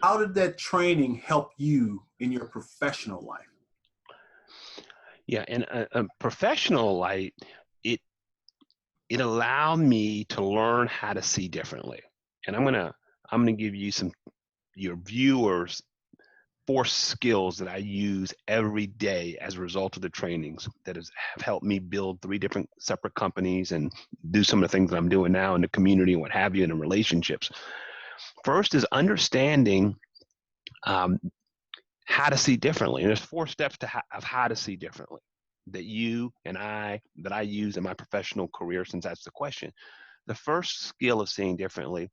How did that training help you in your professional life? Yeah, in a professional light, it it allowed me to learn how to see differently. And I'm gonna give you some your viewers 4 skills that I use every day as a result of the trainings that have helped me build 3 different separate companies and do some of the things that I'm doing now in the community and what have you, and in relationships. First is understanding um, how to see differently. And there's 4 steps of how to see differently that I use in my professional career, since that's the question. The first skill of seeing differently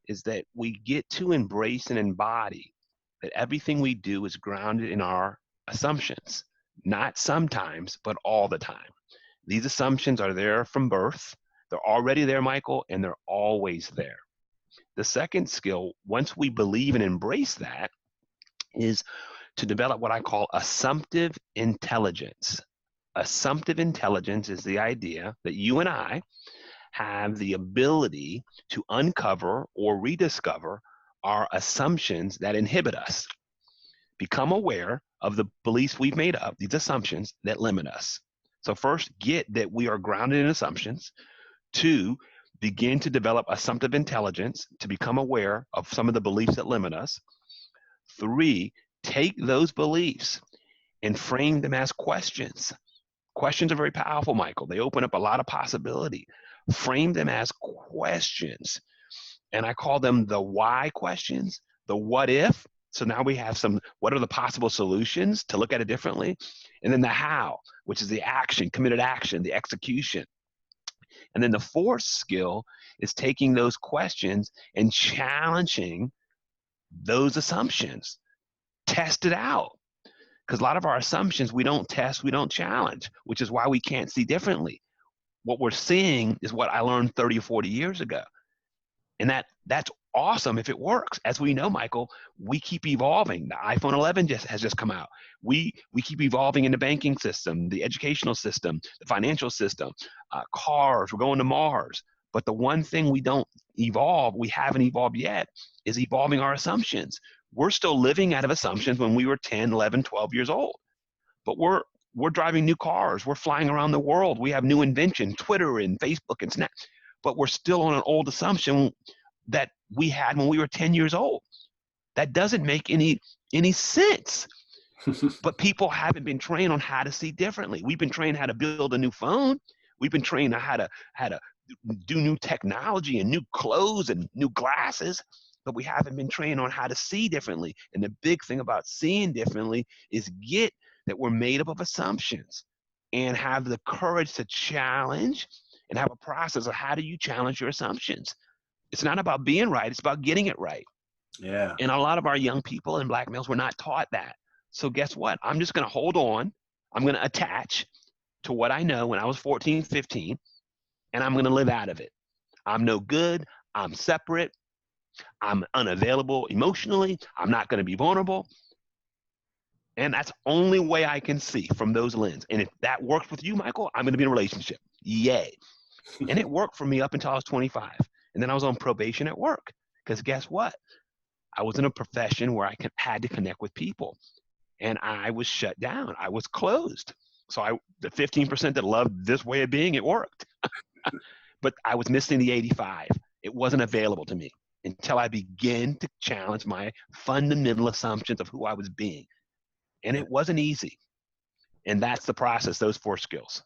is that we get to embrace and embody that everything we do is grounded in our assumptions, not sometimes, but all the time. These assumptions are there from birth. They're already there, Michael, and they're always there. The second skill, once we believe and embrace that, is to develop what I call assumptive intelligence. Assumptive intelligence is the idea that you and I have the ability to uncover or rediscover our assumptions that inhibit us. Become aware of the beliefs we've made up, these assumptions that limit us. So, first, get that we are grounded in assumptions. 2, begin to develop assumptive intelligence to become aware of some of the beliefs that limit us. 3, take those beliefs and frame them as questions. Questions are very powerful, Michael. They open up a lot of possibility. Frame them as questions. And I call them the why questions, the what if. So now we have some, what are the possible solutions to look at it differently? And then the how, which is the action, committed action, the execution. And then the 4th skill is taking those questions and challenging those assumptions. Test it out. Because a lot of our assumptions we don't test, we don't challenge, which is why we can't see differently. What we're seeing is what I learned 30 or 40 years ago. And that's awesome if it works. As we know, Michael, we keep evolving. The iPhone 11 has just come out. We keep evolving in the banking system, the educational system, the financial system, cars, we're going to Mars. But the one thing we haven't evolved yet, is evolving our assumptions. We're still living out of assumptions when we were 10, 11, 12 years old. But we're driving new cars. We're flying around the world. We have new inventions, Twitter and Facebook and Snap. But we're still on an old assumption that we had when we were 10 years old. That doesn't make any sense. But people haven't been trained on how to see differently. We've been trained how to build a new phone. We've been trained on how to do new technology and new clothes and new glasses, but we haven't been trained on how to see differently. And the big thing about seeing differently is get that we're made up of assumptions and have the courage to challenge and have a process of how do you challenge your assumptions. It's not about being right, it's about getting it right. Yeah. And a lot of our young people and black males were not taught that. So guess what? I'm just going to hold on. I'm going to attach to what I know when I was 14, 15, and I'm going to live out of it. I'm no good. I'm separate. I'm unavailable emotionally. I'm not going to be vulnerable. And that's the only way I can see from those lenses. And if that works with you, Michael, I'm going to be in a relationship. Yay. And it worked for me up until I was 25. And then I was on probation at work. Because guess what? I was in a profession where I had to connect with people. And I was shut down. I was closed. So the 15% that loved this way of being, it worked. But I was missing the 85. It wasn't available to me until I began to challenge my fundamental assumptions of who I was being. And it wasn't easy. And that's the process, those 4 skills.